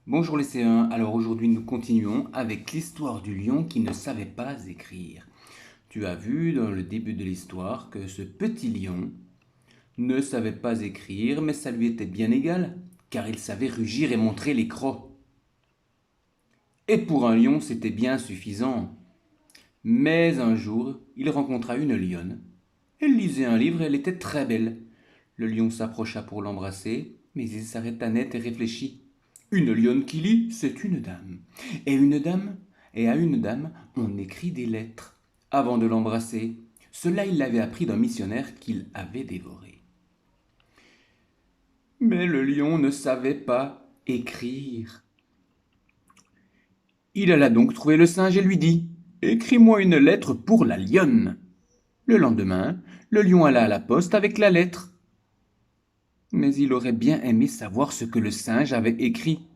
Bonjour les C1, alors aujourd'hui nous continuons avec l'histoire du lion qui ne savait pas écrire. Tu as vu dans le début de l'histoire que ce petit lion ne savait pas écrire, mais ça lui était bien égal, car il savait rugir et montrer les crocs. Et pour un lion c'était bien suffisant. Mais un jour, il rencontra une lionne. Elle lisait un livre et elle était très belle. Le lion s'approcha pour l'embrasser, mais il s'arrêta net et réfléchit. Une lionne qui lit, c'est une dame. Et à une dame, on écrit des lettres avant de l'embrasser. Cela, il l'avait appris d'un missionnaire qu'il avait dévoré. Mais le lion ne savait pas écrire. Il alla donc trouver le singe et lui dit: Écris-moi une lettre pour la lionne. Le lendemain, le lion alla à la poste avec la lettre. Mais il aurait bien aimé savoir ce que le singe avait écrit.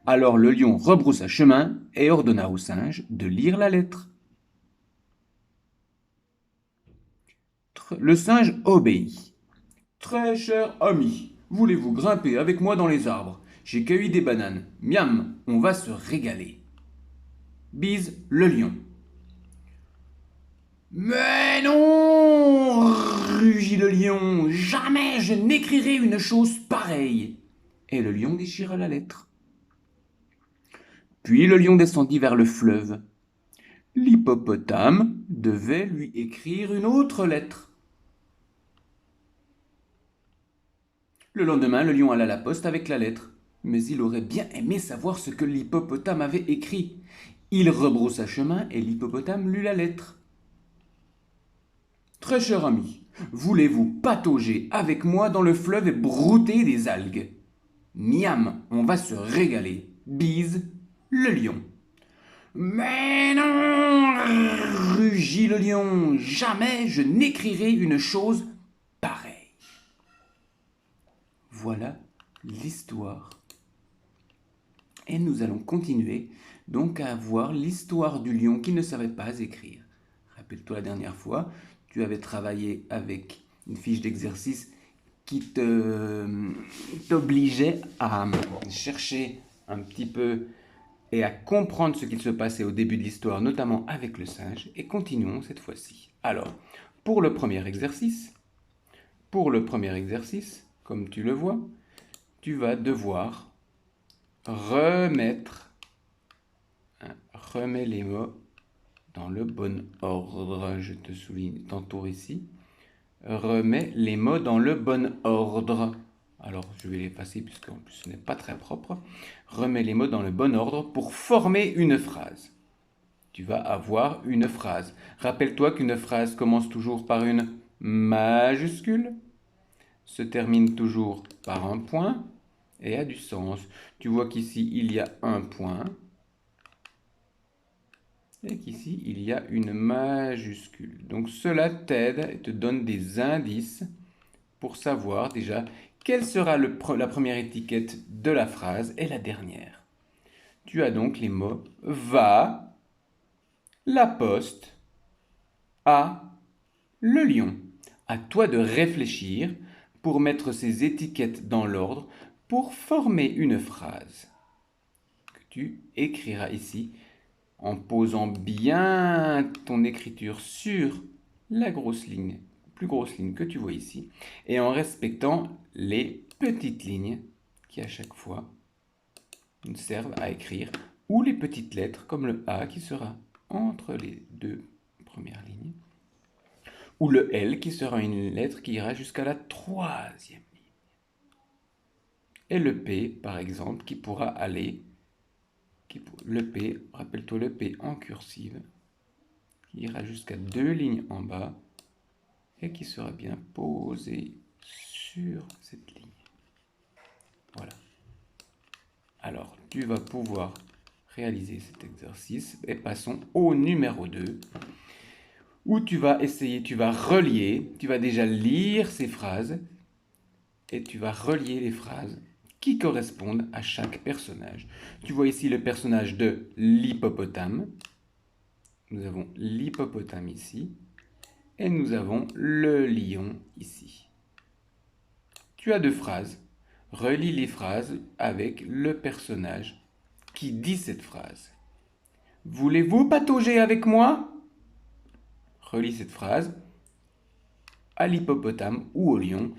Alors le lion rebroussa chemin et ordonna au singe de lire la lettre. Le singe obéit. Très cher ami, voulez-vous grimper avec moi dans les arbres? J'ai cueilli des bananes. Miam, on va se régaler. Bise le lion. Mais non, rugit le lion, jamais je n'écrirai une chose pareille. Et le lion déchira la lettre. Puis le lion descendit vers le fleuve. L'hippopotame devait lui écrire une autre lettre. Le lendemain, le lion alla à la poste avec la lettre. Mais il aurait bien aimé savoir ce que l'hippopotame avait écrit. Il rebroussa chemin et l'hippopotame lut la lettre. Très cher ami, voulez-vous patauger avec moi dans le fleuve et brouter des algues? Miam, on va se régaler. Bise le lion. Mais non, rugit le lion, jamais je n'écrirai une chose pareille. Voilà l'histoire. Et nous allons continuer donc à voir l'histoire du lion qui ne savait pas écrire. Rappelle-toi la dernière fois, tu avais travaillé avec une fiche d'exercice qui t'obligeait à chercher un petit peu et à comprendre ce qu'il se passait au début de l'histoire, notamment avec le singe. Et continuons cette fois-ci. Alors, pour le premier exercice, comme tu le vois, tu vas devoir remettre, remets les mots dans le bon ordre. Je te souligne tantôt ici. Remets les mots dans le bon ordre. Alors, je vais l'effacer puisqu'en plus ce n'est pas très propre. Remets les mots dans le bon ordre pour former une phrase. Tu vas avoir une phrase. Rappelle-toi qu'une phrase commence toujours par une majuscule, se termine toujours par un point et a du sens. Tu vois qu'ici il y a un point et qu'ici il y a une majuscule. Donc cela t'aide et te donne des indices pour savoir déjà quelle sera la première étiquette de la phrase et la dernière. Tu as donc les mots va, la poste, à, le lion. À toi de réfléchir pour mettre ces étiquettes dans l'ordre pour former une phrase que tu écriras ici en posant bien ton écriture sur la grosse ligne, plus grosse ligne que tu vois ici, et en respectant les petites lignes qui à chaque fois nous servent à écrire, ou les petites lettres comme le A qui sera entre les deux premières lignes, ou le L qui sera une lettre qui ira jusqu'à la troisième ligne. Et le P, par exemple, qui pourra aller, le P, rappelle-toi le P en cursive, qui ira jusqu'à deux lignes en bas et qui sera bien posé sur cette ligne. Voilà. Alors, tu vas pouvoir réaliser cet exercice et passons au numéro 2 où tu vas essayer, tu vas relier, tu vas déjà lire ces phrases et tu vas relier les phrases qui correspondent à chaque personnage. Tu vois ici le personnage de l'hippopotame. Nous avons l'hippopotame ici et nous avons le lion ici. Tu as deux phrases. Relis les phrases avec le personnage qui dit cette phrase. Voulez-vous patauger avec moi? Relis cette phrase à l'hippopotame ou au lion.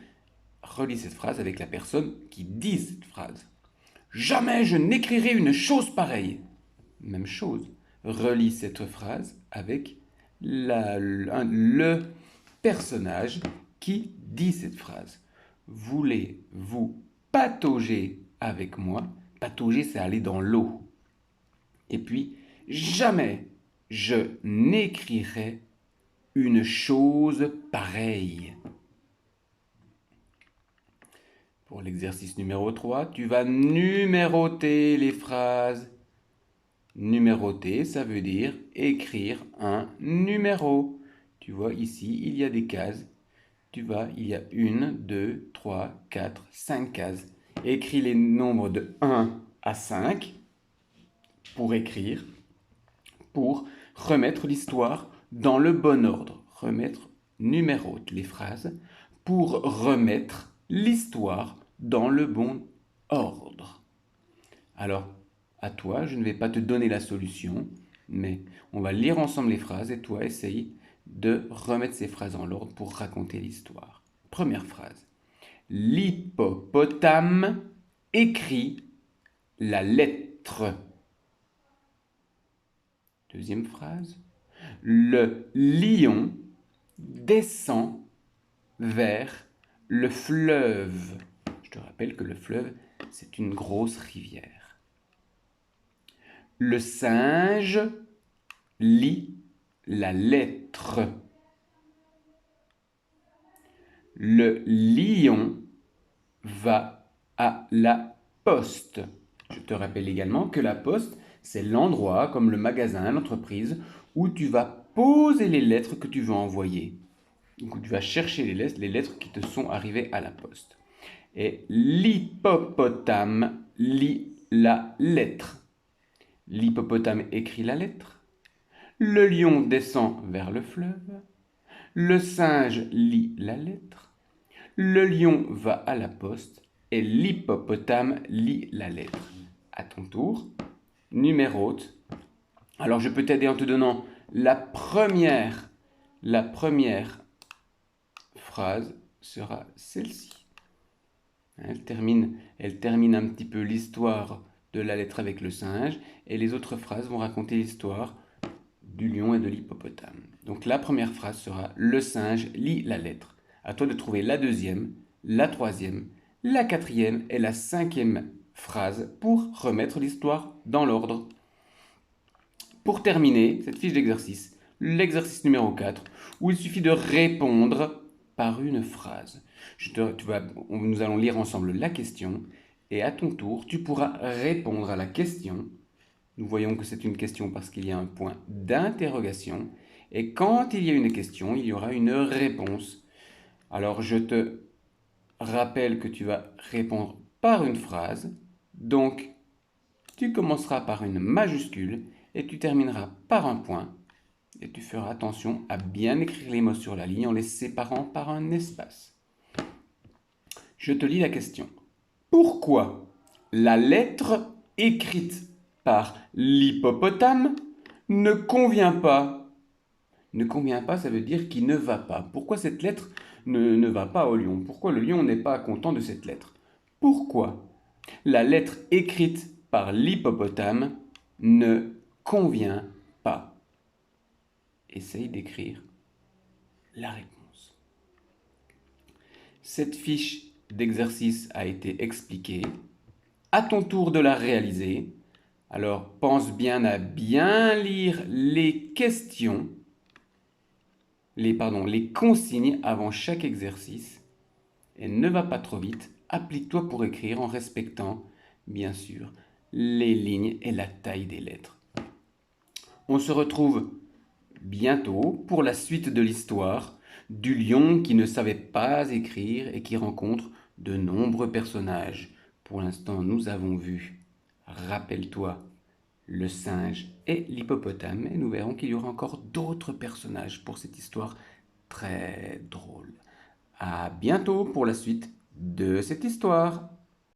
Relis cette phrase avec la personne qui dit cette phrase. Jamais je n'écrirai une chose pareille. Même chose. Relis cette phrase avec le personnage qui dit cette phrase. Voulez-vous patauger avec moi? Patauger, c'est aller dans l'eau. Et puis, jamais je n'écrirai une chose pareille. Pour l'exercice numéro 3, tu vas numéroter les phrases. Numéroter, ça veut dire écrire un numéro. Tu vois, ici, il y a des cases. Il y a 1, 2, 3, 4, 5 cases. Écris les nombres de 1 à 5 pour écrire, pour remettre l'histoire dans le bon ordre. Numérote les phrases pour remettre l'histoire dans le bon ordre. Alors, à toi, je ne vais pas te donner la solution, mais on va lire ensemble les phrases et toi, essaye de remettre ces phrases en ordre pour raconter l'histoire. Première phrase. L'hippopotame écrit la lettre. Deuxième phrase. Le lion descend vers le fleuve. Je te rappelle que le fleuve, c'est une grosse rivière. Le singe lit la lettre. Le lion va à la poste. Je te rappelle également que la poste, c'est l'endroit, comme le magasin, l'entreprise, où tu vas poser les lettres que tu veux envoyer. Donc, où tu vas chercher les lettres qui te sont arrivées à la poste. Et l'hippopotame lit la lettre. L'hippopotame écrit la lettre. Le lion descend vers le fleuve. Le singe lit la lettre. Le lion va à la poste et l'hippopotame lit la lettre. À ton tour, numérote. Alors je peux t'aider en te donnant la première phrase sera celle-ci. Elle termine un petit peu l'histoire de la lettre avec le singe et les autres phrases vont raconter l'histoire du lion et de l'hippopotame. Donc la première phrase sera « Le singe lit la lettre ». À toi de trouver la deuxième, la troisième, la quatrième et la cinquième phrase pour remettre l'histoire dans l'ordre. Pour terminer cette fiche d'exercice, l'exercice numéro 4, où il suffit de répondre par une phrase. Nous allons lire ensemble la question et à ton tour, tu pourras répondre à la question. Nous voyons que c'est une question parce qu'il y a un point d'interrogation. Et quand il y a une question, il y aura une réponse. Alors, je te rappelle que tu vas répondre par une phrase. Donc, tu commenceras par une majuscule et tu termineras par un point. Et tu feras attention à bien écrire les mots sur la ligne en les séparant par un espace. Je te lis la question. Pourquoi la lettre écrite par l'hippopotame ne convient pas? Ne convient pas, ça veut dire qu'il ne va pas. Pourquoi cette lettre ne va pas au lion? Pourquoi le lion n'est pas content de cette lettre? Pourquoi la lettre écrite par l'hippopotame ne convient pas? Essaye d'écrire la réponse. Cette fiche d'exercice a été expliquée. À ton tour de la réaliser. Alors, pense bien à bien lire les questions, les consignes avant chaque exercice. Et ne va pas trop vite. Applique-toi pour écrire en respectant, bien sûr, les lignes et la taille des lettres. On se retrouve bientôt pour la suite de l'histoire du lion qui ne savait pas écrire et qui rencontre de nombreux personnages. Pour l'instant, nous avons vu, rappelle-toi, le singe et l'hippopotame. Et nous verrons qu'il y aura encore d'autres personnages pour cette histoire très drôle. À bientôt pour la suite de cette histoire.